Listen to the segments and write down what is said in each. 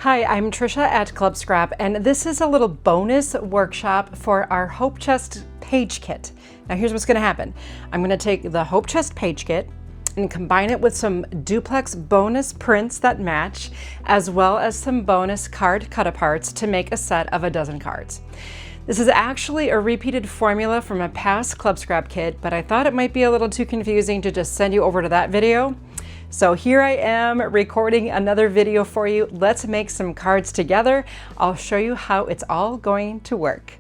Hi, I'm Trisha at Club Scrap, and this is a little bonus workshop for our Hope Chest page kit. Now here's what's going to happen. I'm going to take the Hope Chest page kit and combine it with some duplex bonus prints that match, as well as some bonus card cut-aparts to make a set of 12 cards. This is actually a repeated formula from a past Club Scrap kit, but I thought it might be a little too confusing to just send you over to that video. So here I am recording another video for you. Let's make some cards together. I'll show you how it's all going to work.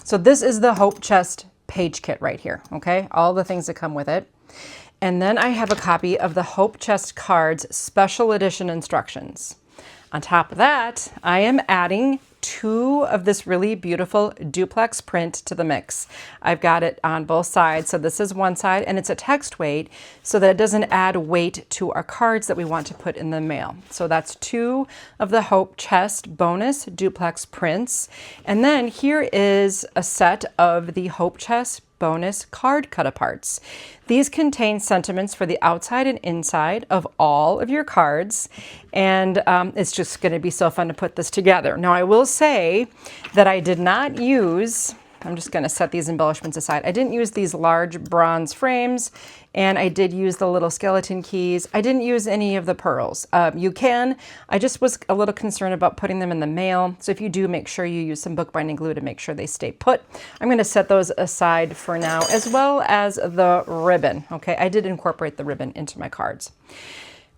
So this is the Hope Chest page kit right here, okay? All the things that come with it. And then I have a copy of the Hope Chest Cards Special Edition instructions. On top of that, I am adding 2 of this really beautiful duplex print to the mix. I've got it on both sides. So this is one side and it's a text weight so that it doesn't add weight to our cards that we want to put in the mail. So that's 2 of the Hope Chest bonus duplex prints. And then here is a set of the Hope Chest bonus card cut-aparts. These contain sentiments for the outside and inside of all of your cards, and it's just going to be so fun to put this together. Now I will say that I did not use, I'm just going to set these embellishments aside, I didn't use these large bronze frames, and I did use the little skeleton keys. I didn't use any of the pearls. You can. I just was a little concerned about putting them in the mail. So if you do, make sure you use some bookbinding glue to make sure they stay put. I'm going to set those aside for now, as well as the ribbon. Okay, I did incorporate the ribbon into my cards.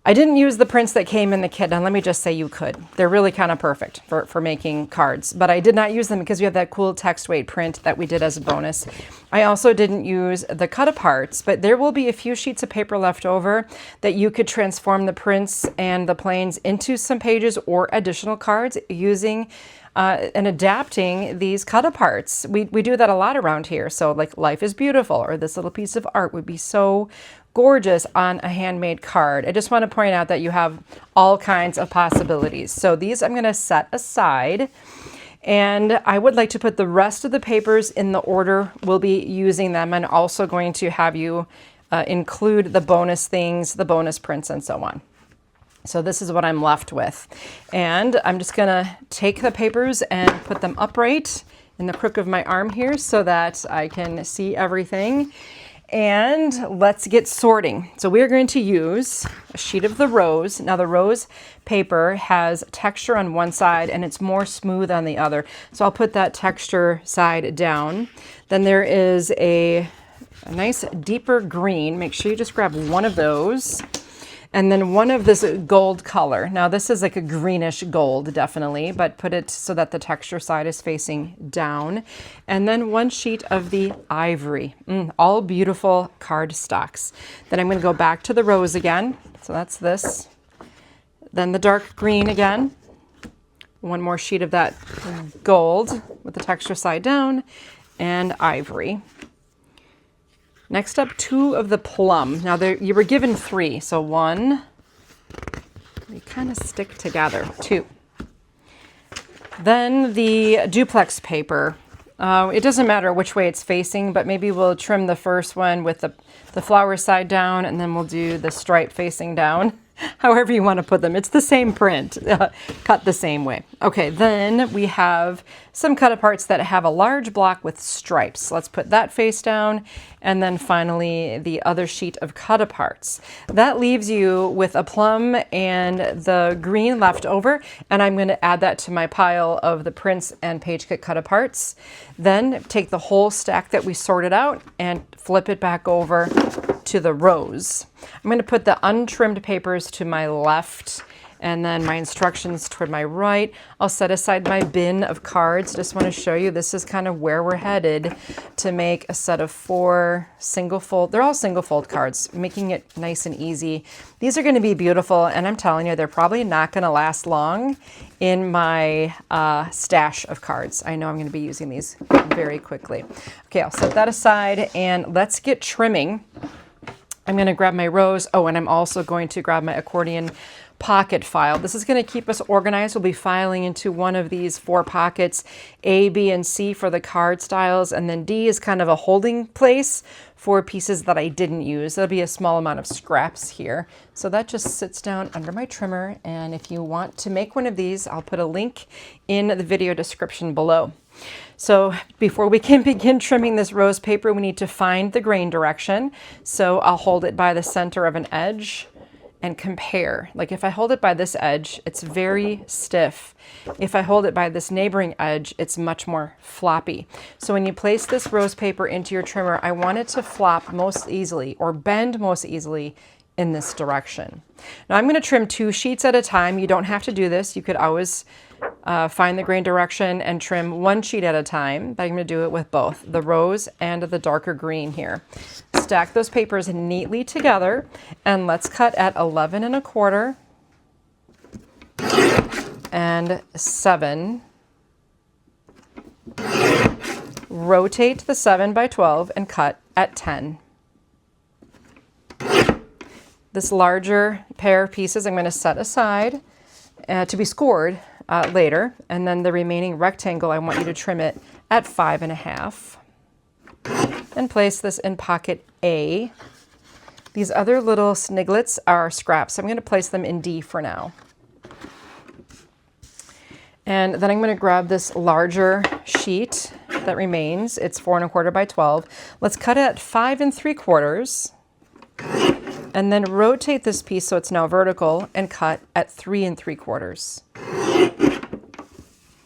I didn't use the prints that came in the kit, and let me just say you could. They're really kind of perfect for making cards, but I did not use them because we have that cool text weight print that we did as a bonus. I also didn't use the cut-aparts, but there will be a few sheets of paper left over that you could transform the prints and the planes into some pages or additional cards using and adapting these cut-aparts. We do that a lot around here. So like Life is Beautiful, or this little piece of art would be so gorgeous on a handmade card. I just want to point out that you have all kinds of possibilities. So these I'm going to set aside, and I would like to put the rest of the papers in the order we'll be using them, and also going to have you include the bonus things, the bonus prints, and so on. So this is what I'm left with. And I'm just going to take the papers and put them upright in the crook of my arm here so that I can see everything. And let's get sorting. So we're going to use a sheet of the rose. Now the rose paper has texture on one side and it's more smooth on the other. So I'll put that texture side down. Then there is a nice deeper green. Make sure you just grab one of those. And then one of this gold color. Now this is like a greenish gold, definitely, but put it so that the texture side is facing down. And then one sheet of the ivory, all beautiful card stocks. Then I'm going to go back to the rose again. So that's this. Then the dark green again. One more sheet of that gold with the texture side down, and ivory. Next up, 2 of the plum. Now you were given 3, so 1, they kind of stick together, 2. Then the duplex paper. It doesn't matter which way it's facing, but maybe we'll trim the first one with the flower side down, and then we'll do the stripe facing down. However you want to put them. It's the same print, cut the same way. Okay, then we have some cut-aparts that have a large block with stripes. Let's put that face down. And then finally, the other sheet of cut-aparts. That leaves you with a plum and the green left over. And I'm going to add that to my pile of the prints and page kit cut-aparts. Then take the whole stack that we sorted out and flip it back over to the rose. I'm going to put the untrimmed papers to my left and then my instructions toward my right. I'll set aside my bin of cards. Just want to show you this is kind of where we're headed to make a set of 4 single fold. They're all single fold cards, making it nice and easy. These are going to be beautiful, and I'm telling you, they're probably not going to last long in my stash of cards. I know I'm going to be using these very quickly. Okay, I'll set that aside and let's get trimming. I'm going to grab my rose. Oh, and I'm also going to grab my Accordion pocket file. This is going to keep us organized. We'll be filing into one of these 4 pockets, A, B, and C for the card styles, and then D is kind of a holding place for pieces that I didn't use. There'll be a small amount of scraps here. So that just sits down under my trimmer, and if you want to make one of these, I'll put a link in the video description below. So before we can begin trimming this rose paper, we need to find the grain direction. So I'll hold it by the center of an edge and compare. Like if I hold it by this edge, it's very stiff. If I hold it by this neighboring edge, it's much more floppy. So when you place this rose paper into your trimmer, I want it to flop most easily or bend most easily in this direction. Now I'm going to trim 2 sheets at a time. You don't have to do this. You could always find the grain direction and trim 1 sheet at a time, but I'm going to do it with both the rose and the darker green here. Stack those papers neatly together, and let's cut at 11 1/4 and 7. Rotate the 7 by 12 and cut at 10. This larger pair of pieces I'm going to set aside to be scored later, and then the remaining rectangle I want you to trim it at 5 1/2 and place this in pocket A. These other little sniglets are scraps, so I'm going to place them in D for now. And then I'm going to grab this larger sheet that remains. It's 4 1/4 by 12. Let's cut it at 5 3/4 and then rotate this piece so it's now vertical and cut at 3 3/4.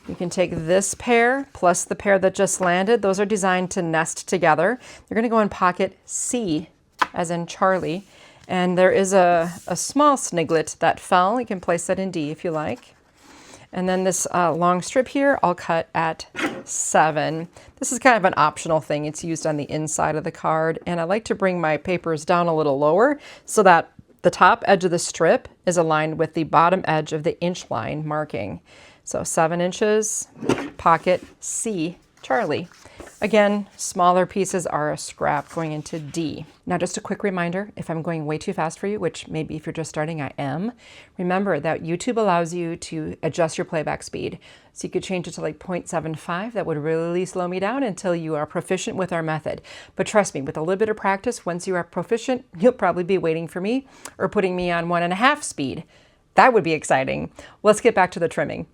You can take this pair plus the pair that just landed. Those are designed to nest together. They're going to go in pocket C, as in Charlie. And there is a small sniglet that fell. You can place that in D if you like. And then this long strip here, I'll cut at 7. This is kind of an optional thing. It's used on the inside of the card. And I like to bring my papers down a little lower so that the top edge of the strip is aligned with the bottom edge of the inch line marking. So 7 inches, pocket C, Charlie. Again, smaller pieces are a scrap going into D. Now just a quick reminder, if I'm going way too fast for you, which maybe if you're just starting I am, remember that YouTube allows you to adjust your playback speed. So you could change it to like 0.75. That would really slow me down until you are proficient with our method. But trust me, with a little bit of practice, once you are proficient, you'll probably be waiting for me or putting me on 1.5 speed. That would be exciting. Let's get back to the trimming.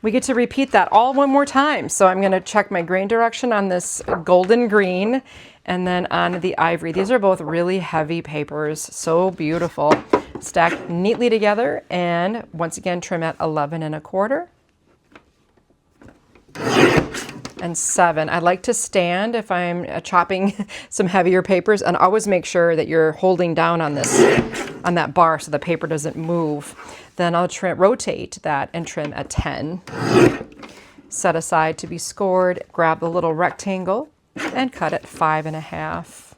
We get to repeat that all one more time. So I'm going to check my grain direction on this golden green and then on the ivory. These are both really heavy papers, so beautiful. Stack neatly together and once again trim at 11 1/4 and 7. I like to stand if I'm chopping some heavier papers, and always make sure that you're holding down on that bar so the paper doesn't move. Then I'll rotate that and trim at 10. Set aside to be scored, grab the little rectangle and cut at 5 1/2.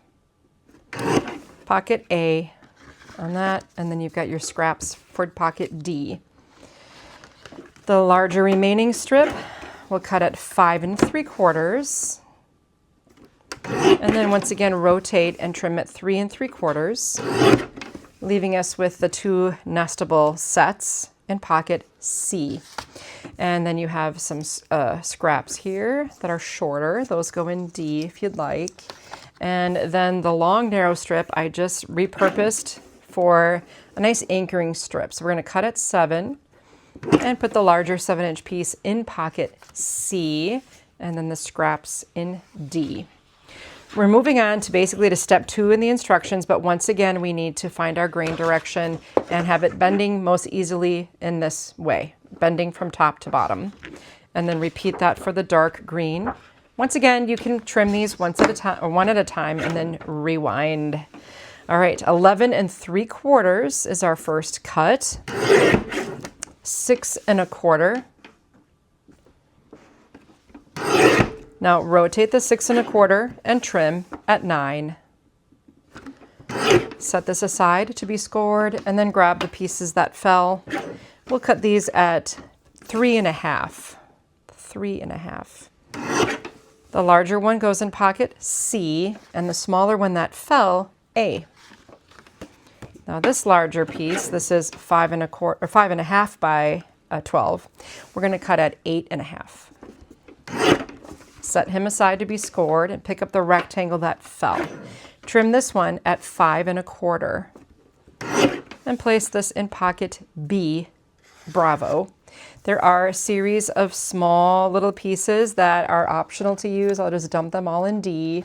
Pocket A on that, and then you've got your scraps for pocket D. The larger remaining strip we'll cut at 5 3/4. And then once again rotate and trim at 3 3/4. Leaving us with the 2 nestable sets in pocket C. And then you have some scraps here that are shorter. Those go in D if you'd like. And then the long narrow strip I just repurposed for a nice anchoring strip. So we're going to cut at 7 and put the larger 7-inch piece in pocket C, and then the scraps in D. We're moving on to basically to step 2 in the instructions, but once again, we need to find our grain direction and have it bending most easily in this way, bending from top to bottom. And then repeat that for the dark green. Once again, you can trim these one at a time and then rewind. All right, 11 3/4 is our first cut. 6 1/4. Now rotate the 6 1/4 and trim at 9. Set this aside to be scored and then grab the pieces that fell. We'll cut these at 3 1/2. 3 1/2. The larger one goes in pocket C and the smaller one that fell, A. Now this larger piece, this is 5 1/4 or 5 1/2 by 12. We're going to cut at 8 1/2. Set him aside to be scored and pick up the rectangle that fell. Trim this one at 5 1/4 and place this in pocket B, Bravo. There are a series of small little pieces that are optional to use. I'll just dump them all in D.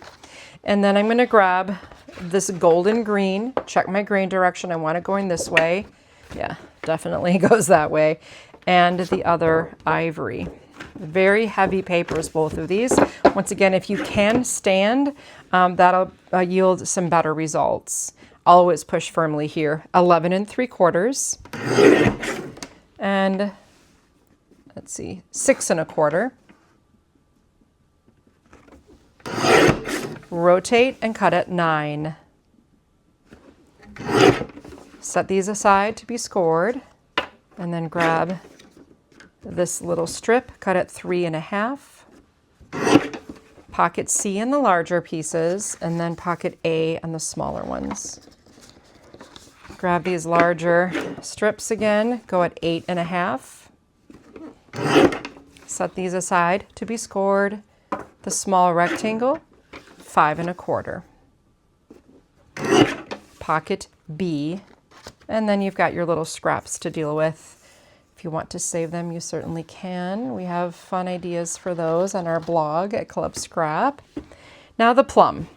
And then I'm going to grab this golden green, check my grain direction. I want it going this way. Yeah, definitely goes that way. And the other ivory. Very heavy papers, both of these. Once again, if you can stand, that'll yield some better results. Always push firmly here. 11 3/4. And let's see, 6 1/4. Rotate and cut at 9. Set these aside to be scored, and then grab this little strip, cut at 3 1/2. Pocket C in the larger pieces, and then pocket A on the smaller ones. Grab these larger strips again, go at 8 1/2. Set these aside to be scored. The small rectangle, 5 1/4. Pocket B, and then you've got your little scraps to deal with. If you want to save them, you certainly can. We have fun ideas for those on our blog at Club Scrap. Now the plum.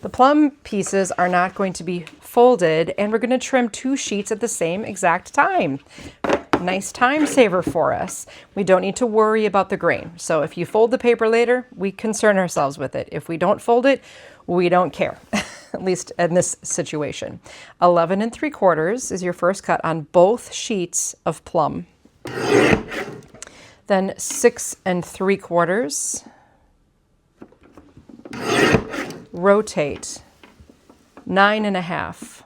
The plum pieces are not going to be folded, and we're going to trim 2 sheets at the same exact time. Nice time saver for us. We don't need to worry about the grain. So if you fold the paper later, we concern ourselves with it. If we don't fold it, we don't care, at least in this situation. 11 3/4 is your first cut on both sheets of plum. Then 6 3/4. Rotate. 9 1/2.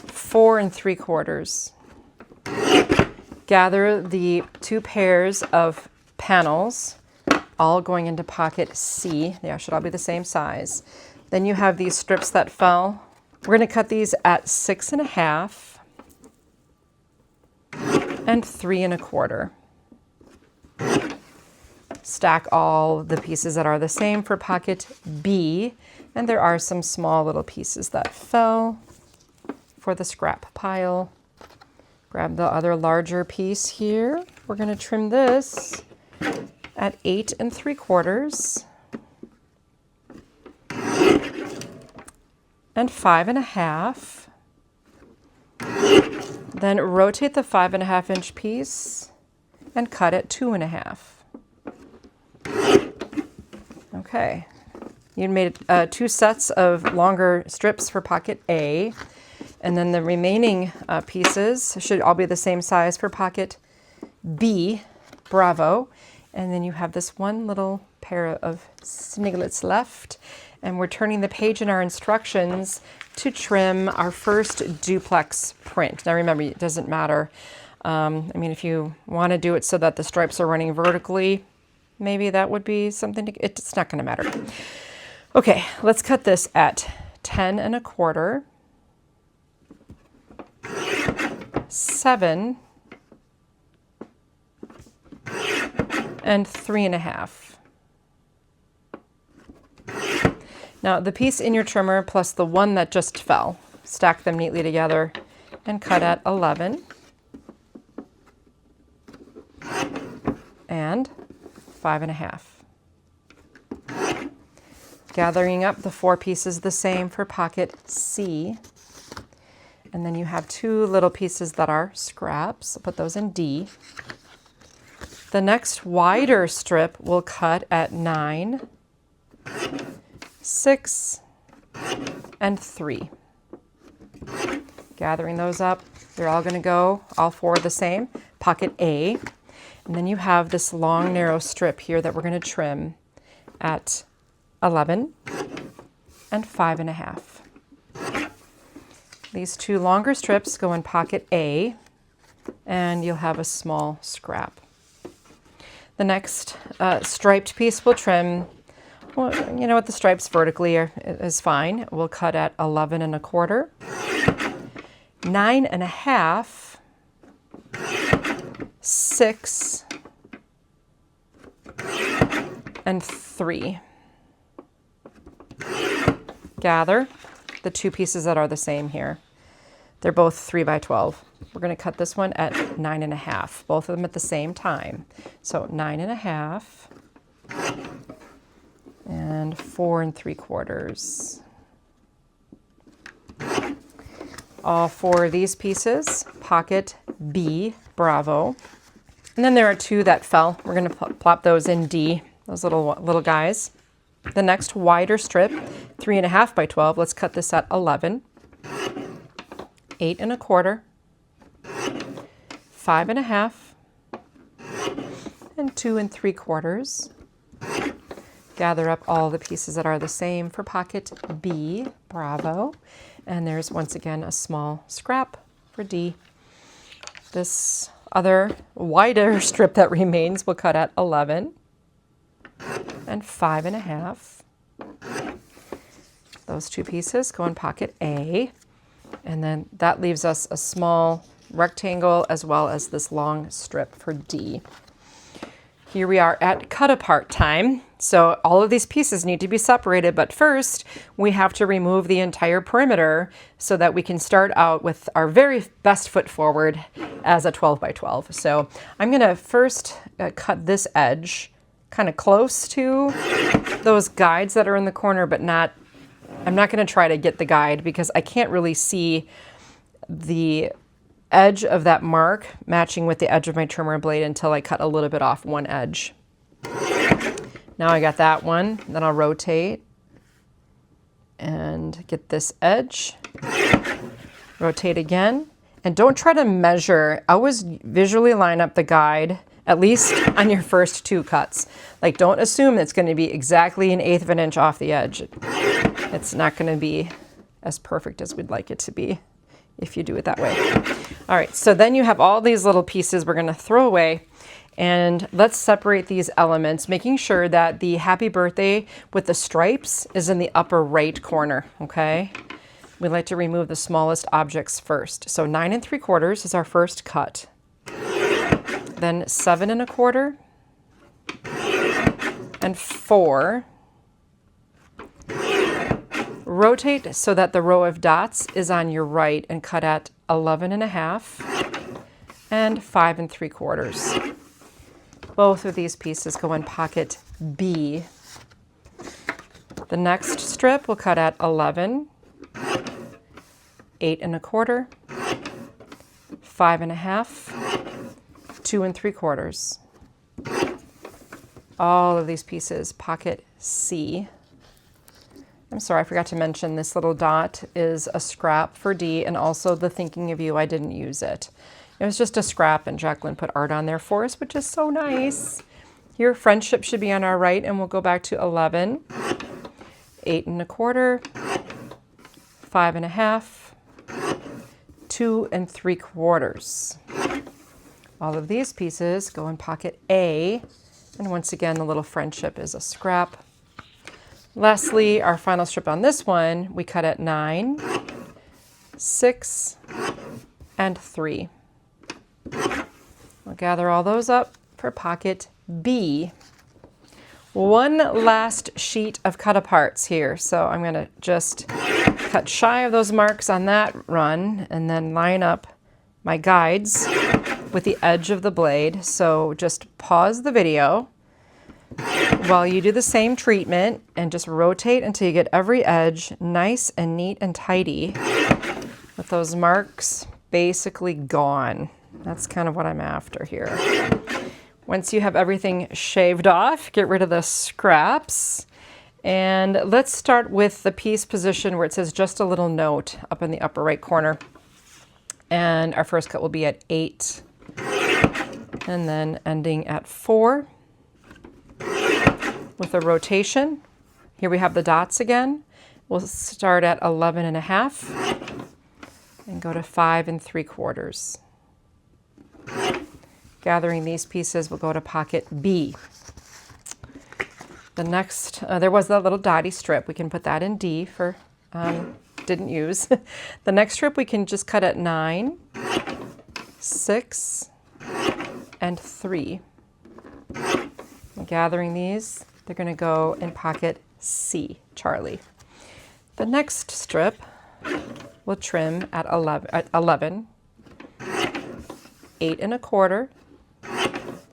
4 3/4. Gather the 2 pairs of panels, all going into pocket C. They should all be the same size. Then you have these strips that fell. We're going to cut these at 6 1/2 and 3 1/4. Stack all the pieces that are the same for pocket B, and there are some small little pieces that fell for the scrap pile. Grab the other larger piece here. We're going to trim this at 8 3/4 and 5 1/2. Then rotate the 5 1/2 inch piece and cut at 2 1/2. Okay, you made 2 sets of longer strips for pocket A, and then the remaining pieces should all be the same size for pocket B, Bravo, and then you have this one little pair of sniglets left, and we're turning the page in our instructions to trim our first duplex print. Now remember, it doesn't matter. I mean, if you want to do it so that the stripes are running vertically, maybe that would be something it's not going to matter. Okay, let's cut this at 10 1/4, 7, and 3 1/2. Now the piece in your trimmer plus the one that just fell, stack them neatly together and cut at 11 and 5 1/2. Gathering up the 4 pieces the same for pocket C. And then you have 2 little pieces that are scraps. I'll put those in D. The next wider strip will cut at 9, 6, and 3. Gathering those up, they're all going to go, all 4 the same, pocket A. And then you have this long narrow strip here that we're going to trim at 11 and 5 1/2. These 2 longer strips go in pocket A, and you'll have a small scrap. The next striped piece will trim Well, you know what, the stripes vertically is fine. We'll cut at 11 1/4, 9 1/2, 6, and 3. Gather the two pieces that are the same here. They're both 3 by 12. We're going to cut this one at 9 1/2, both of them at the same time. So 9 1/2 and 4 3/4. All 4 of these pieces, pocket B, bravo. And then there are 2 that fell. We're going to plop those in D, those little guys. The next wider strip, 3 1/2 by 12. Let's cut this at 11, 8 1/4, 5 1/2, and 2 3/4. Gather up all the pieces that are the same for pocket B, bravo. And there's once again a small scrap for D. This other wider strip that remains we'll cut at 11 and 5 1/2. Those 2 pieces go in pocket A, and then that leaves us a small rectangle as well as this long strip for D. Here we are at cut apart time. So all of these pieces need to be separated, but first we have to remove the entire perimeter so that we can start out with our very best foot forward as a 12 by 12. So I'm going to first cut this edge kind of close to those guides that are in the corner, but I'm not going to try to get the guide because I can't really see the edge of that mark matching with the edge of my trimmer blade until I cut a little bit off one edge. Now I got that one, then I'll rotate and get this edge, rotate again, and don't try to measure. Always visually line up the guide, at least on your first 2 cuts. Like, don't assume it's going to be exactly 1/8 of an inch off the edge. It's not going to be as perfect as we'd like it to be if you do it that way. All right, so then you have all these little pieces we're going to throw away. And let's separate these elements, making sure that the happy birthday with the stripes is in the upper right corner, okay? We like to remove the smallest objects first. So 9 3/4 is our first cut. Then 7 1/4 and 4. Rotate so that the row of dots is on your right and cut at 11 1/2 and 5 3/4. Both of these pieces go in pocket B. The next strip we'll cut at 11, 8 1/4, 5 1/2, 2 3/4. All of these pieces, pocket C. I'm sorry, I forgot to mention this little dot is a scrap for D, and also the thinking of you, I didn't use it. It was just a scrap, and Jacqueline put art on there for us, which is so nice. Your friendship should be on our right, and we'll go back to 11, 8 1/4, 5 1/2, 2 3/4. All of these pieces go in pocket A, and once again, the little friendship is a scrap. Lastly, our final strip on this one, we cut at 9, 6, and 3. We'll gather all those up for pocket B. One last sheet of cut aparts here. So I'm going to just cut shy of those marks on that run and then line up my guides with the edge of the blade. So just pause the video while you do the same treatment and just rotate until you get every edge nice and neat and tidy with those marks basically gone. That's kind of what I'm after here. Once you have everything shaved off, get rid of the scraps. And let's start with the piece position where it says just a little note up in the upper right corner. And our first cut will be at 8. And then ending at 4 with a rotation. Here we have the dots again. We'll start at 11 1/2 and go to 5 3/4. Gathering these pieces, we'll go to pocket B. The next, there was that little dotty strip. We can put that in D for didn't use. The next strip we can just cut at 9, 6, and 3. Gathering these, they're going to go in pocket C, Charlie. The next strip we'll trim at 11, 8 1/4,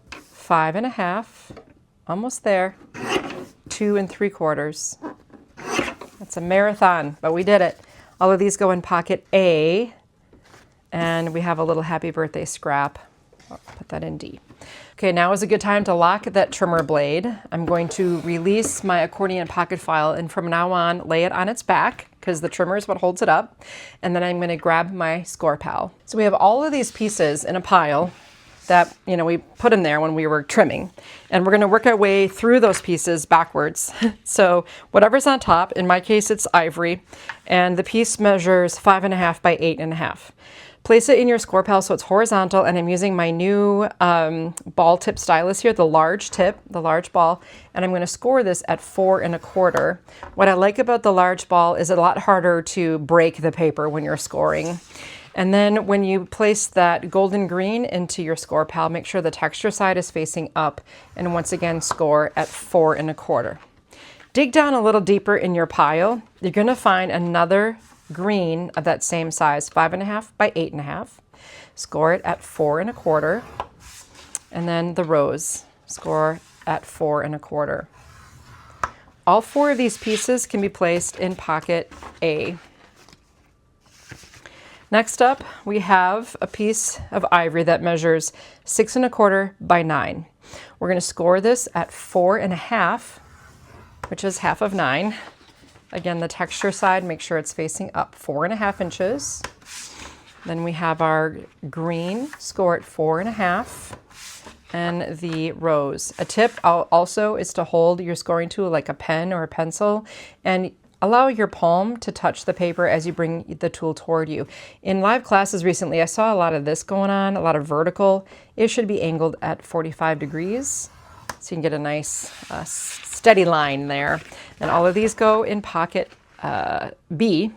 5 1/2, almost there, 2 3/4. It's a marathon, but we did it. All of these go in pocket A, and we have a little happy birthday scrap. I'll put that in D. Okay, now is a good time to lock that trimmer blade. I'm going to release my accordion pocket file, and from now on, lay it on its back, because the trimmer is what holds it up. And then I'm going to grab my score pal. So we have all of these pieces in a pile that, you know, we put in there when we were trimming. And we're going to work our way through those pieces backwards. So whatever's on top, in my case it's ivory, and the piece measures 5 1/2 by 8 1/2. Place it in your score pal so it's horizontal, and I'm using my new ball tip stylus here, the large tip, the large ball, and I'm going to score this at 4 1/4. What I like about the large ball is it's a lot harder to break the paper when you're scoring. And then when you place that golden green into your score pal, make sure the texture side is facing up, and once again score at 4 1/4. Dig down a little deeper in your pile. You're going to find another green of that same size, 5 1/2 by 8 1/2. Score it at 4 1/4. And then the rose, score at 4 1/4. All 4 of these pieces can be placed in pocket A. Next up, we have a piece of ivory that measures 6 1/4 by 9. We're going to score this at 4 1/2, which is half of 9. Again, the texture side, make sure it's facing up, 4 1/2 inches. Then we have our green, score at 4 1/2, and the rose. A tip also is to hold your scoring tool like a pen or a pencil, and allow your palm to touch the paper as you bring the tool toward you. In live classes recently, I saw a lot of this going on, a lot of vertical. It should be angled at 45 degrees, so you can get a nice steady line there. And all of these go in pocket B.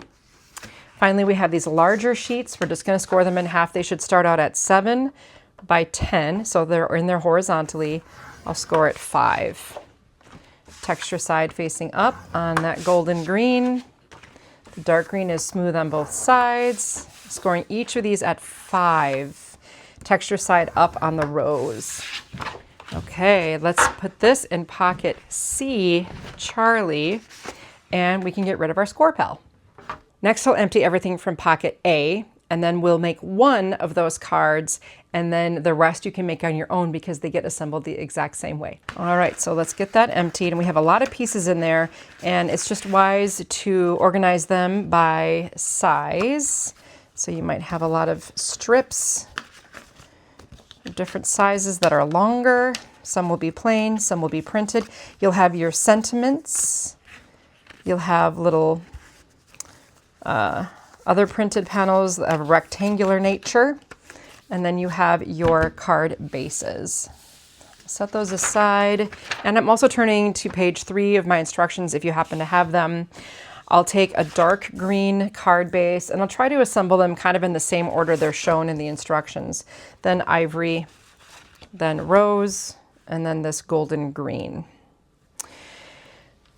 Finally, we have these larger sheets. We're just going to score them in half. They should start out at 7 by 10, so they're in there horizontally. I'll score at 5. Texture side facing up on that golden green. The dark green is smooth on both sides. Scoring each of these at 5. Texture side up on the rose. Okay, let's put this in pocket C, Charlie, and we can get rid of our score pal. Next, I'll empty everything from pocket A, and then we'll make one of those cards, and then the rest you can make on your own because they get assembled the exact same way. All right, so let's get that emptied, and we have a lot of pieces in there, and it's just wise to organize them by size. So you might have a lot of strips, different sizes that are longer. Some will be plain, some will be printed. You'll have your sentiments. You'll have little other printed panels of rectangular nature. And then you have your card bases. Set those aside. And I'm also turning to page 3 of my instructions if you happen to have them. I'll take a dark green card base and I'll try to assemble them kind of in the same order they're shown in the instructions. Then ivory, then rose, and then this golden green.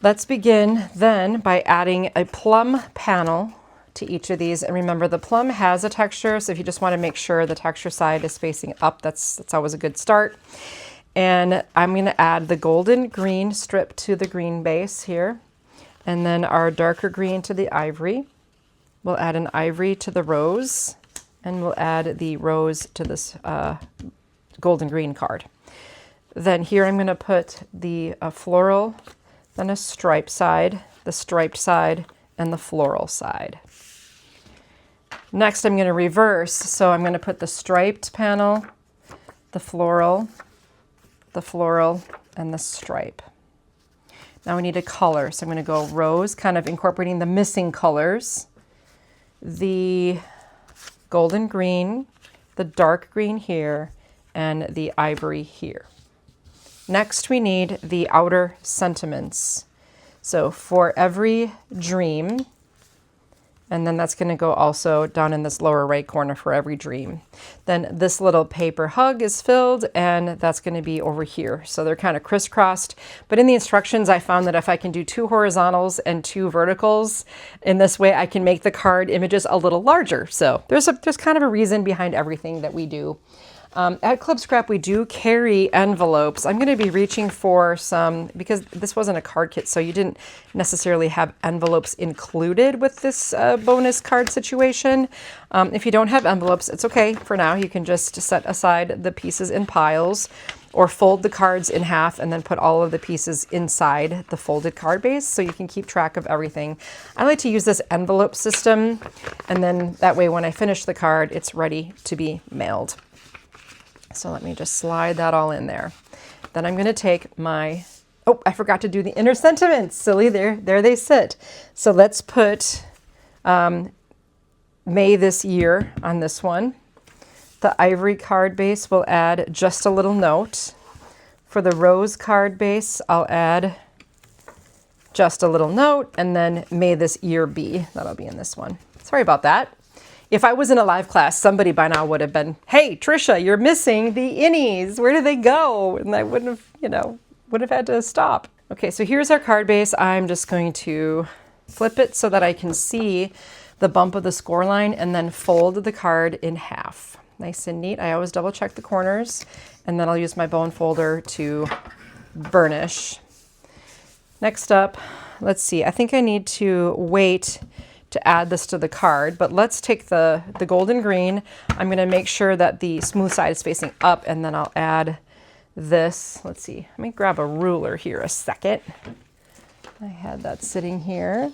Let's begin then by adding a plum panel to each of these. And remember, the plum has a texture, so if you just want to make sure the texture side is facing up, that's always a good start. And I'm going to add the golden green strip to the green base here. And then our darker green to the ivory. We'll add an ivory to the rose, and we'll add the rose to this golden green card. Then here I'm going to put the floral, then a stripe side, the striped side, and the floral side. Next I'm going to reverse, so I'm going to put the striped panel, the floral, and the stripe. Now we need a color, so I'm going to go rose, kind of incorporating the missing colors, the golden green, the dark green here, and the ivory here. Next, we need the outer sentiments. So for every dream, and then that's going to go also down in this lower right corner for every dream. Then this little paper hug is filled, and that's going to be over here. So they're kind of crisscrossed. But in the instructions, I found that if I can do 2 horizontals and 2 verticals, in this way I can make the card images a little larger. So there's kind of a reason behind everything that we do. At Club Scrap, we do carry envelopes. I'm going to be reaching for some, because this wasn't a card kit, so you didn't necessarily have envelopes included with this bonus card situation. If you don't have envelopes, it's okay for now. You can just set aside the pieces in piles or fold the cards in half and then put all of the pieces inside the folded card base so you can keep track of everything. I like to use this envelope system, and then that way when I finish the card, it's ready to be mailed. So let me just slide that all in there. Then I'm going to take my, oh, I forgot to do the inner sentiments. Silly, there they sit. So let's put May this year on this one. The ivory card base will add just a little note. For the rose card base, I'll add just a little note, and then May this year be. That'll be in this one. Sorry about that. If I was in a live class, somebody by now would have been, hey, Trisha, you're missing the innies. Where do they go? And I wouldn't have, would have had to stop. Okay, so here's our card base. I'm just going to flip it so that I can see the bump of the score line and then fold the card in half. Nice and neat. I always double check the corners, and then I'll use my bone folder to burnish. Next up, let's see. I think I need to wait to add this to the card, but let's take the golden green. I'm going to make sure that the smooth side is facing up, and then I'll add this. Let's see, let me grab a ruler here a second. I had that sitting here.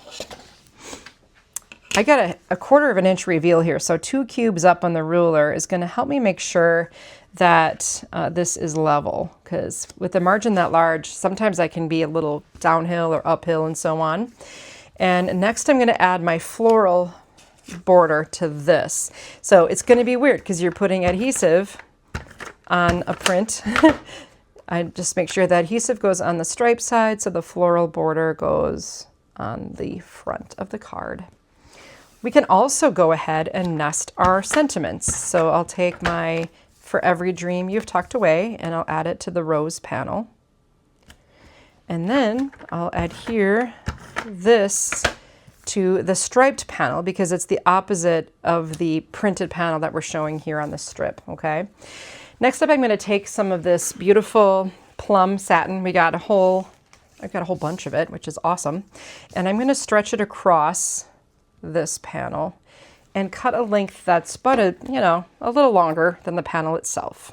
I got a 1/4 inch reveal here, so 2 cubes up on the ruler is going to help me make sure that this is level, because with the margin that large, sometimes I can be a little downhill or uphill and so on. And next I'm going to add my floral border to this. So it's going to be weird because you're putting adhesive on a print. I just make sure that adhesive goes on the stripe side, so the floral border goes on the front of the card. We can also go ahead and nest our sentiments. So I'll take my For Every Dream You've Tucked Away, and I'll add it to the rose panel. And then I'll adhere this to the striped panel because it's the opposite of the printed panel that we're showing here on the strip, okay? Next up, I'm going to take some of this beautiful plum satin. I've got a whole bunch of it, which is awesome. And I'm going to stretch it across this panel and cut a length that's about a little longer than the panel itself.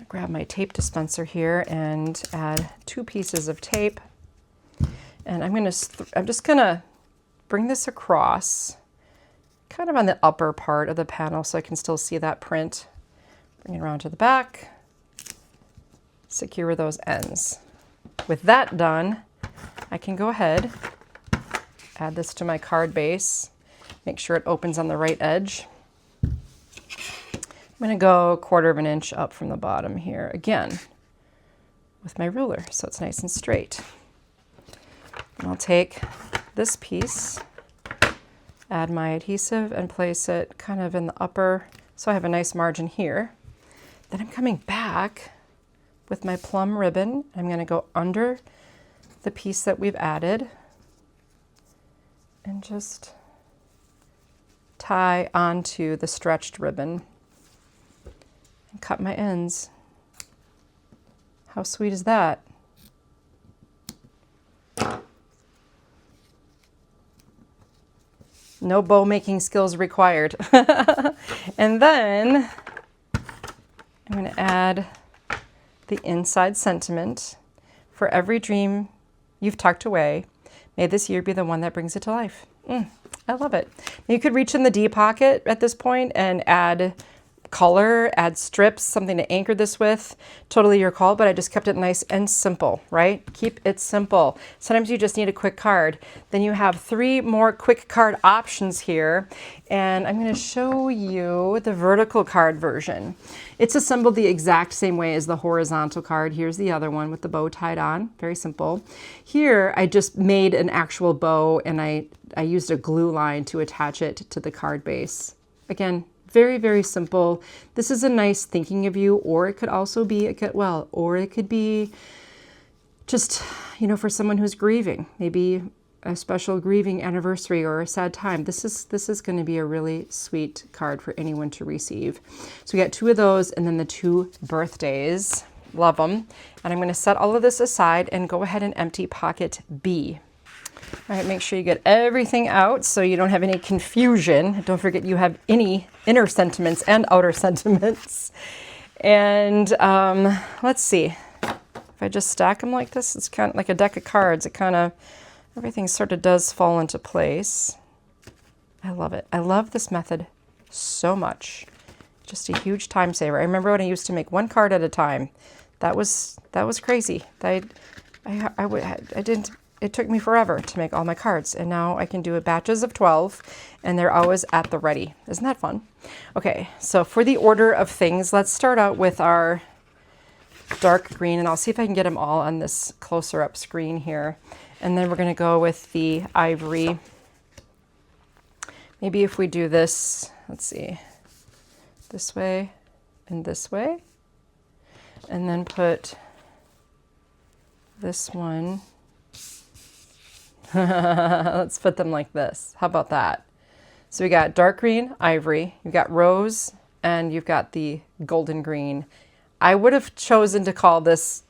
Grab my tape dispenser here and add 2 pieces of tape. And I'm just gonna bring this across kind of on the upper part of the panel so I can still see that print. Bring it around to the back, secure those ends. With that done, I can go ahead, add this to my card base, make sure it opens on the right edge. I'm going to go 1/4 inch up from the bottom here again with my ruler so it's nice and straight. And I'll take this piece, add my adhesive, and place it kind of in the upper so I have a nice margin here. Then I'm coming back with my plum ribbon. I'm going to go under the piece that we've added and just tie onto the stretched ribbon. And cut my ends. How sweet is that? No bow making skills required. And then I'm going to add the inside sentiment. For every dream you've tucked away, may this year be the one that brings it to life. I love it. You could reach in the D pocket at this point and add color, add strips, something to anchor this with, totally your call, but I just kept it nice and simple, right? Keep it simple. Sometimes you just need a quick card. Then you have 3 more quick card options here, and I'm going to show you the vertical card version. It's assembled the exact same way as the horizontal card. Here's the other one with the bow tied on, very simple. Here I just made an actual bow, and I used a glue line to attach it to the card base. Again, very, very simple. This is a nice thinking of you, or it could also be a get well, or it could be just, you know, for someone who's grieving, maybe a special grieving anniversary or a sad time. This is going to be a really sweet card for anyone to receive. So we got 2 of those, and then the 2 birthdays. Love them. And I'm going to set all of this aside and go ahead and empty pocket B. All right, make sure you get everything out so you don't have any confusion. Don't forget you have any inner sentiments and outer sentiments. And let's see. If I just stack them like this, it's kind of like a deck of cards. It kind of, everything sort of does fall into place. I love it. I love this method so much. Just a huge time saver. I remember when I used to make 1 card at a time. That was crazy. It took me forever to make all my cards, and now I can do batches of 12, and they're always at the ready. Isn't that fun? Okay, so for the order of things, let's start out with our dark green, and I'll see if I can get them all on this closer up screen here. And then we're going to go with the ivory. Maybe if we do this, let's see, this way and this way, and then put this one. Let's put them like this. How about that? So we got dark green, ivory, you've got rose, and you've got the golden green. I would have chosen to call this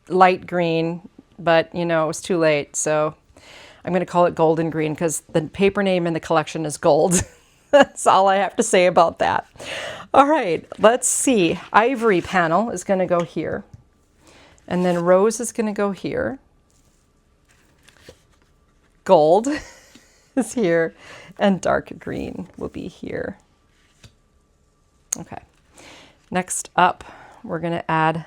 light green, but you know, it was too late. So I'm going to call it golden green because the paper name in the collection is gold. That's all I have to say about that. All right, let's see. Ivory panel is going to go here. And then rose is going to go here. Gold is here, and dark green will be here. Okay, next up, we're going to add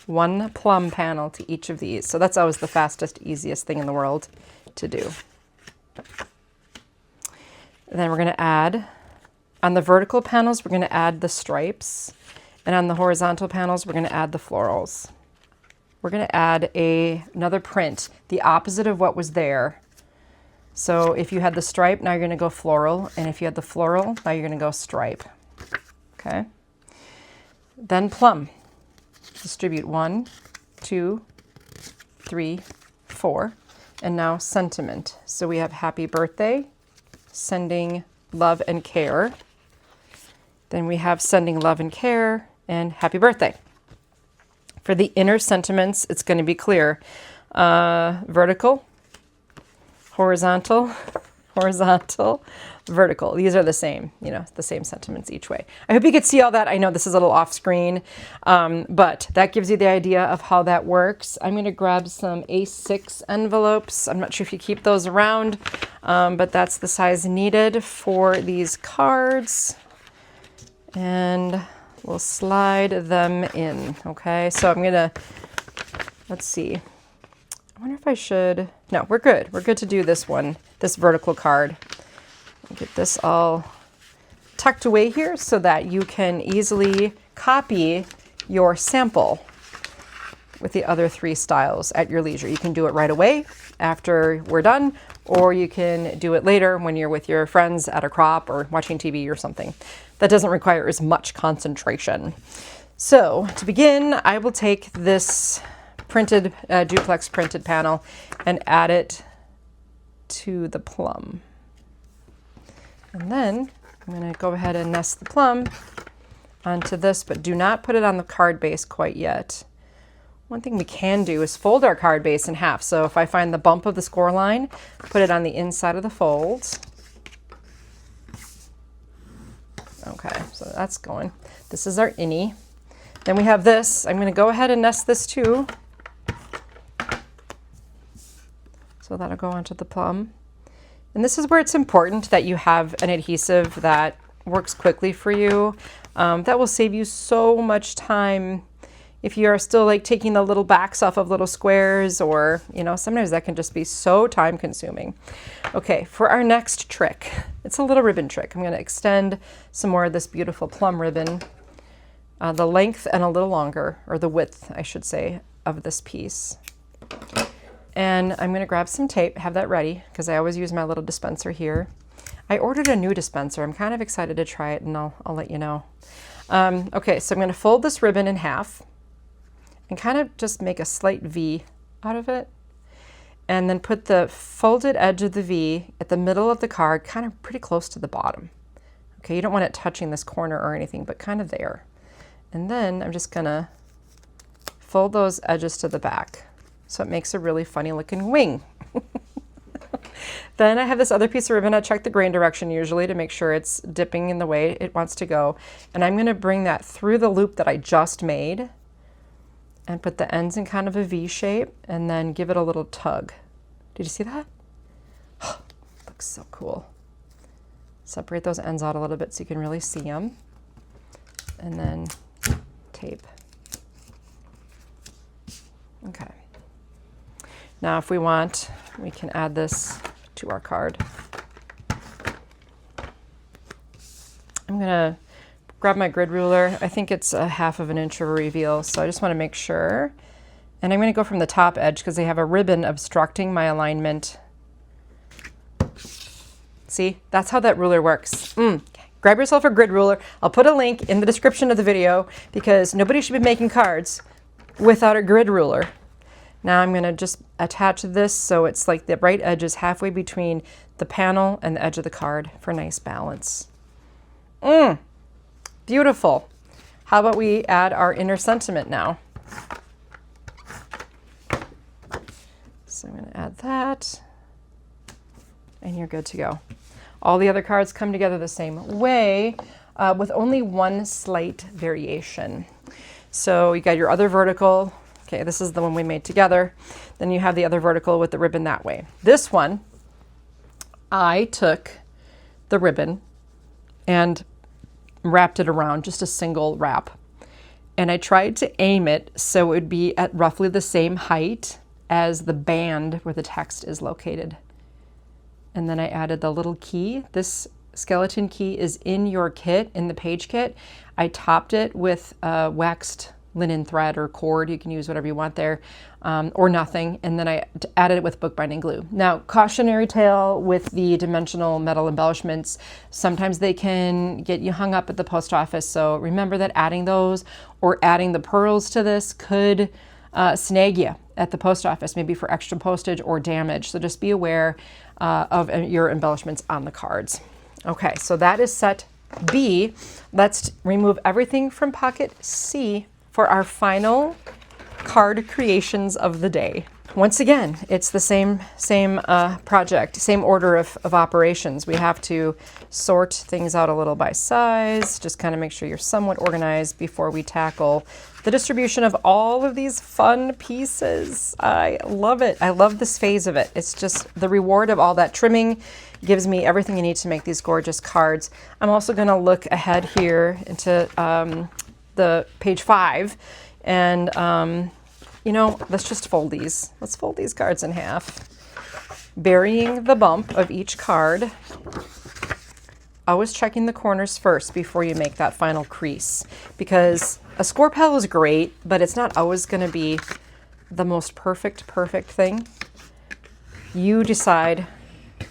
1 plum panel to each of these. So that's always the fastest, easiest thing in the world to do. And then we're going to add, on the vertical panels, we're going to add the stripes, and on the horizontal panels, we're going to add the florals. We're going to add another print, the opposite of what was there. So if you had the stripe, now you're going to go floral. And if you had the floral, now you're going to go stripe. Okay. Then plum. Distribute 1, 2, 3, 4. And now sentiment. So we have happy birthday, sending love and care. Then we have sending love and care and happy birthday. For the inner sentiments, it's going to be clear. Vertical, horizontal, horizontal, vertical. These are the same, you know, the same sentiments each way. I hope you could see all that. I know this is a little off screen, but that gives you the idea of how that works. I'm going to grab some A6 envelopes. I'm not sure if you keep those around, but that's the size needed for these cards. And we'll slide them in. Okay, so I'm going to, let's see. I wonder if I should, no, we're good. We're good to do this one, this vertical card. Get this all tucked away here so that you can easily copy your sample with the other 3 styles at your leisure. You can do it right away after we're done, or you can do it later when you're with your friends at a crop or watching TV or something. That doesn't require as much concentration. So to begin, I will take this printed duplex printed panel and add it to the plum. And then I'm going to go ahead and nest the plum onto this, but do not put it on the card base quite yet. One thing we can do is fold our card base in half. So if I find the bump of the score line, put it on the inside of the fold. Okay, so that's going. This is our innie. Then we have this. I'm going to go ahead and nest this too. So that'll go onto the plum. And this is where it's important that you have an adhesive that works quickly for you. That will save you so much time if you are still like taking the little backs off of little squares, or, you know, sometimes that can just be so time consuming. Okay, for our next trick, it's a little ribbon trick. I'm going to extend some more of this beautiful plum ribbon, the length and a little longer, or the width, I should say, of this piece. And I'm going to grab some tape, have that ready, because I always use my little dispenser here. I ordered a new dispenser. I'm kind of excited to try it, and I'll let you know. Okay, so I'm going to fold this ribbon in half and kind of just make a slight V out of it, and then put the folded edge of the V at the middle of the card, kind of pretty close to the bottom. Okay, you don't want it touching this corner or anything, but kind of there. And then I'm just gonna fold those edges to the back, so it makes a really funny looking wing. Then I have this other piece of ribbon. I check the grain direction usually to make sure it's dipping in the way it wants to go. And I'm gonna bring that through the loop that I just made and put the ends in kind of a V shape, and then give it a little tug. Did you see that? Looks so cool. Separate those ends out a little bit so you can really see them. And then tape. Okay. Now if we want, we can add this to our card. I'm gonna grab my grid ruler. I think it's a 1/2 inch of a reveal, so I just want to make sure. And I'm going to go from the top edge because they have a ribbon obstructing my alignment. See, that's how that ruler works. Grab yourself a grid ruler. I'll put a link in the description of the video, because nobody should be making cards without a grid ruler. Now I'm going to just attach this so it's like the right edge is halfway between the panel and the edge of the card for nice balance. Beautiful. How about we add our inner sentiment now? So I'm going to add that, and you're good to go. All the other cards come together the same way, with only one slight variation. So you got your other vertical. Okay, this is the one we made together. Then you have the other vertical with the ribbon that way. This one, I took the ribbon and wrapped it around, just a single wrap. And I tried to aim it so it would be at roughly the same height as the band where the text is located. And then I added the little key. This skeleton key is in your kit, in the page kit. I topped it with waxed linen thread or cord. You can use whatever you want there, or nothing. And then I added it with bookbinding glue. Now, cautionary tale with the dimensional metal embellishments. Sometimes they can get you hung up at the post office. So remember that adding those or adding the pearls to this could snag you at the post office, maybe for extra postage or damage. So just be aware of your embellishments on the cards. Okay, so that is set B. Let's remove everything from pocket C for our final card creations of the day. Once again, it's the same project, same order of operations. We have to sort things out a little by size, just kind of make sure you're somewhat organized before we tackle the distribution of all of these fun pieces. I love it. I love this phase of it. It's just the reward of all that trimming gives me everything you need to make these gorgeous cards. I'm also going to look ahead here into the page 5, and you know, let's just fold these. Let's fold these cards in half, burying the bump of each card. Always checking the corners first before you make that final crease, because a score pal is great, but it's not always going to be the most perfect thing. You decide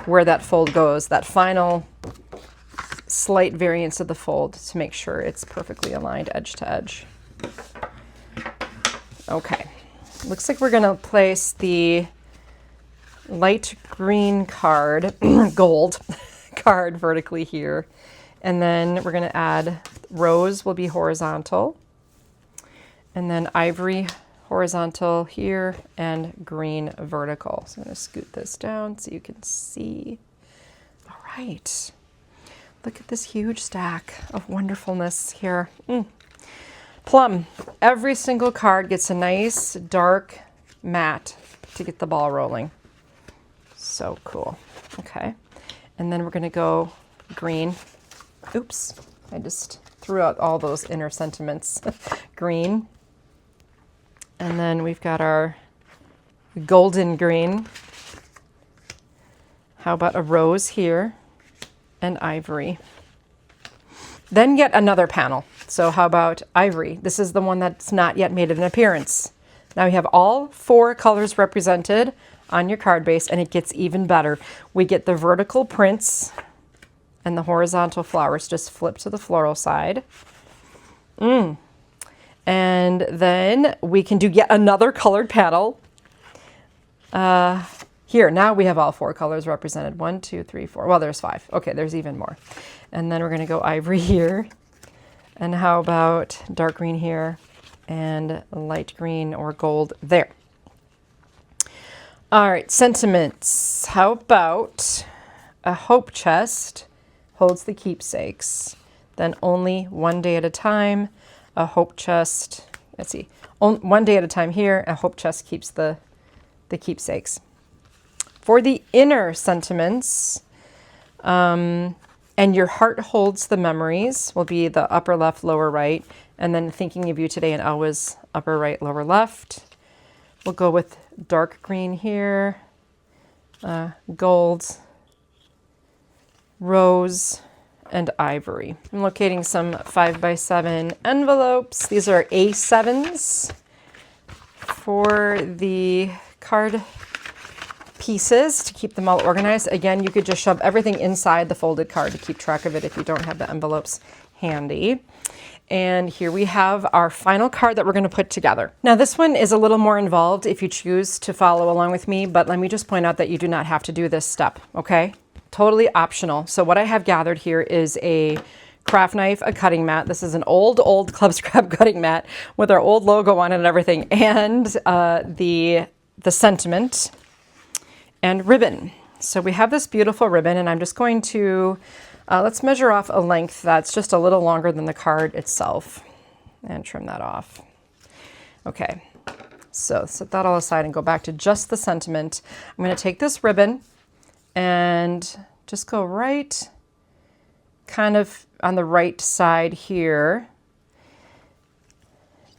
where that fold goes, that final slight variance of the fold, to make sure it's perfectly aligned edge to edge. Okay, looks like we're going to place the light green card, gold card vertically here, and then we're going to add rose will be horizontal, and then ivory horizontal here, and green vertical. So I'm going to scoot this down so you can see. All right. Look at this huge stack of wonderfulness here. Plum. Every single card gets a nice dark matte to get the ball rolling. So cool. Okay. And then we're going to go green. Oops. I just throughout all those inner sentiments green. And then we've got our golden green. How about a rose here and ivory? Then yet another panel. So how about ivory? This is the one that's not yet made an appearance. Now we have all 4 colors represented on your card base, and it gets even better. We get the vertical prints and the horizontal flowers just flip to the floral side. And then we can do yet another colored panel. Here, now we have all 4 colors represented. 1, 2, 3, 4. Well, there's 5. Okay, there's even more. And then we're going to go ivory here. And how about dark green here and light green or gold there? All right, sentiments. How about a hope chest holds the keepsakes. Then only one day at a time, a hope chest. Let's see, one day at a time here, a hope chest keeps the keepsakes. For the inner sentiments, and your heart holds the memories will be the upper left, lower right, and then thinking of you today and always upper right, lower left. We'll go with dark green here, gold, rose, and ivory. I'm locating some 5x7 envelopes. These are A7s for the card pieces to keep them all organized. Again, you could just shove everything inside the folded card to keep track of it if you don't have the envelopes handy. And here we have our final card that we're going to put together. Now this one is a little more involved if you choose to follow along with me, but let me just point out that you do not have to do this step, okay? Totally optional. So what I have gathered here is a craft knife, a cutting mat. This is an old Club Scrap cutting mat with our old logo on it and everything, and the sentiment and ribbon. So we have this beautiful ribbon, and I'm just going to, let's measure off a length that's just a little longer than the card itself and trim that off. Okay, so set that all aside and go back to just the sentiment. I'm going to take this ribbon and just go right kind of on the right side here.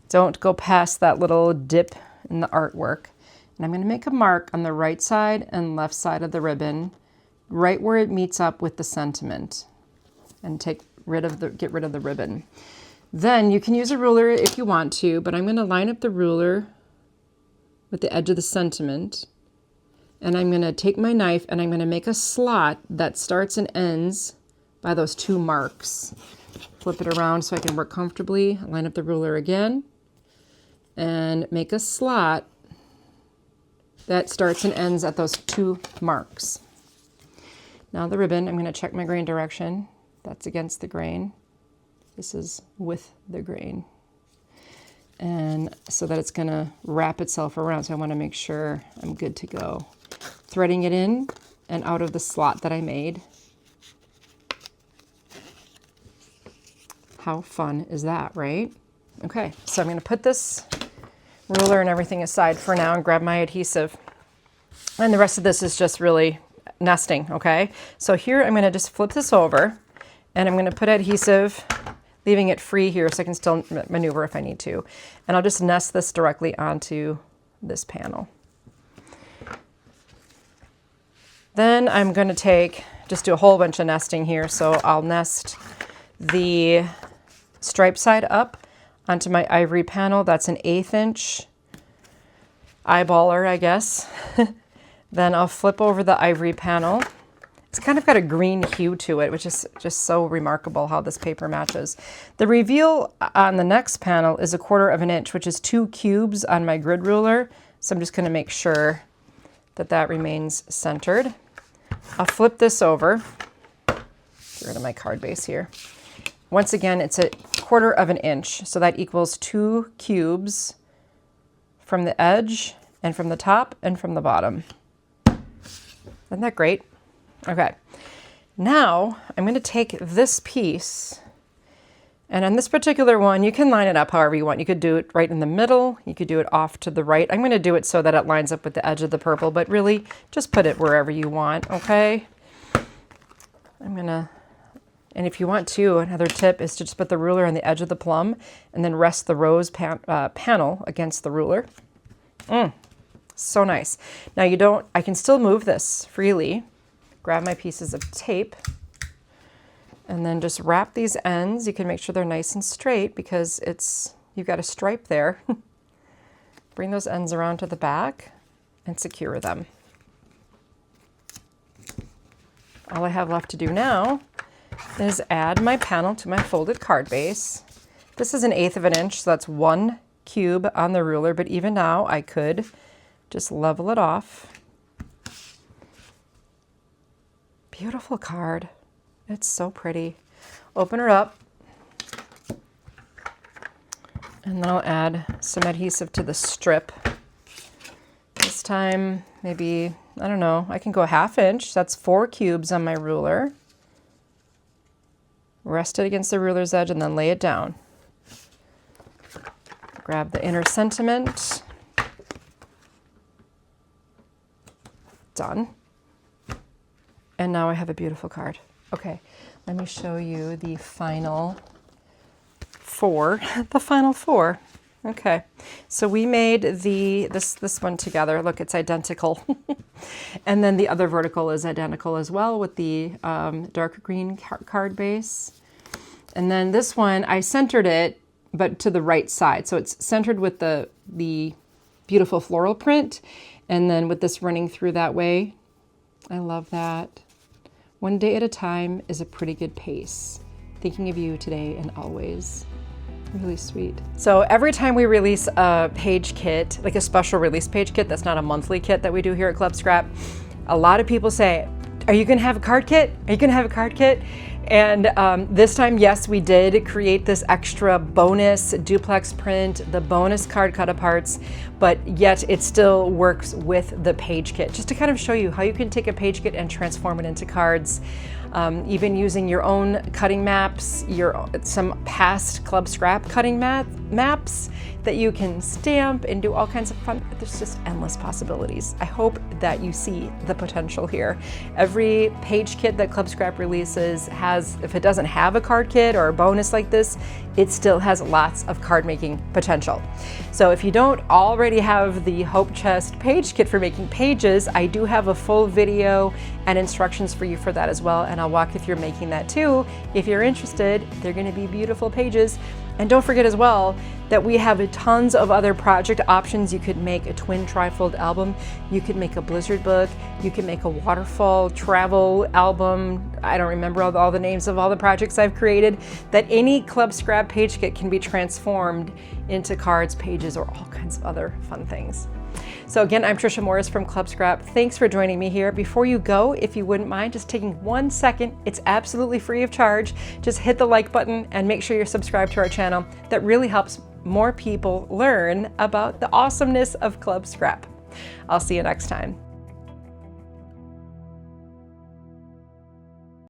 Don't go past that little dip in the artwork. And I'm going to make a mark on the right side and left side of the ribbon, right where it meets up with the sentiment, and get rid of the ribbon. Then you can use a ruler if you want to, but I'm going to line up the ruler with the edge of the sentiment. And I'm going to take my knife and I'm going to make a slot that starts and ends by those 2 marks. Flip it around so I can work comfortably. Line up the ruler again and make a slot that starts and ends at those 2 marks. Now the ribbon, I'm going to check my grain direction. That's against the grain. This is with the grain. And so that it's going to wrap itself around. So I want to make sure I'm good to go. Threading it in and out of the slot that I made. How fun is that, right? Okay, so I'm going to put this ruler and everything aside for now and grab my adhesive. And the rest of this is just really nesting, okay? So here I'm going to just flip this over and I'm going to put adhesive, leaving it free here so I can still maneuver if I need to. And I'll just nest this directly onto this panel. Then I'm going to just do a whole bunch of nesting here. So I'll nest the stripe side up onto my ivory panel. That's an 1/8 inch eyeballer, I guess. Then I'll flip over the ivory panel. It's kind of got a green hue to it, which is just so remarkable how this paper matches. The reveal on the next panel is 1/4 inch, which is 2 cubes on my grid ruler. So I'm just going to make sure that that remains centered. I'll flip this over. Get rid of my card base here. Once again, it's 1/4 inch, so that equals 2 cubes from the edge and from the top and from the bottom. Isn't that great? Okay, now I'm going to take this piece, and on this particular one, you can line it up however you want. You could do it right in the middle. You could do it off to the right. I'm going to do it so that it lines up with the edge of the purple, but really just put it wherever you want, okay? I'm going to And if you want to, another tip is to just put the ruler on the edge of the plum and then rest the rose panel against the ruler. So nice. Now I can still move this freely. Grab my pieces of tape and then just wrap these ends. You can make sure they're nice and straight because you've got a stripe there. Bring those ends around to the back and secure them. All I have left to do now is add my panel to my folded card base. This is 1/8 of an inch, so that's 1 cube on the ruler, but even now I could just level it off. Beautiful card. It's so pretty. Open her up. And then I'll add some adhesive to the strip. This time, maybe, I don't know, I can go 1/2 inch. That's 4 cubes on my ruler. Rest it against the ruler's edge and then lay it down. Grab the inner sentiment. Done. And now I have a beautiful card. Okay, let me show you the final 4. The final 4. Okay, so we made this one together. Look, it's identical. And then the other vertical is identical as well with the dark green card base. And then this one, I centered it, but to the right side. So it's centered with the beautiful floral print. And then with this running through that way. I love that. One day at a time is a pretty good pace. Thinking of you today and always. Really sweet. So every time we release a page kit, like a special release page kit, that's not a monthly kit that we do here at Club Scrap, a lot of people say, are you gonna have a card kit? Are you gonna have a card kit? And this time, yes, we did create this extra bonus duplex print, the bonus card cut-aparts, but yet it still works with the page kit, just to kind of show you how you can take a page kit and transform it into cards. Even using your own cutting maps, some past Club Scrap cutting maps that you can stamp and do all kinds of fun. There's just endless possibilities. I hope that you see the potential here. Every page kit that Club Scrap releases has, if it doesn't have a card kit or a bonus like this, it still has lots of card making potential. So if you don't already have the Hope Chest page kit for making pages, I do have a full video and instructions for you for that as well, and I'll walk you through making that too. If you're interested, they're going to be beautiful pages. And don't forget as well that we have tons of other project options. You could make a twin trifold album, you could make a blizzard book, you could make a waterfall travel album. I don't remember all the names of all the projects I've created, that any Club Scrap page kit can be transformed into cards, pages, or all kinds of other fun things. So again, I'm Tricia Morris from Club Scrap. Thanks for joining me here. Before you go, if you wouldn't mind just taking 1 second, it's absolutely free of charge. Just hit the like button and make sure you're subscribed to our channel. That really helps more people learn about the awesomeness of Club Scrap. I'll see you next time.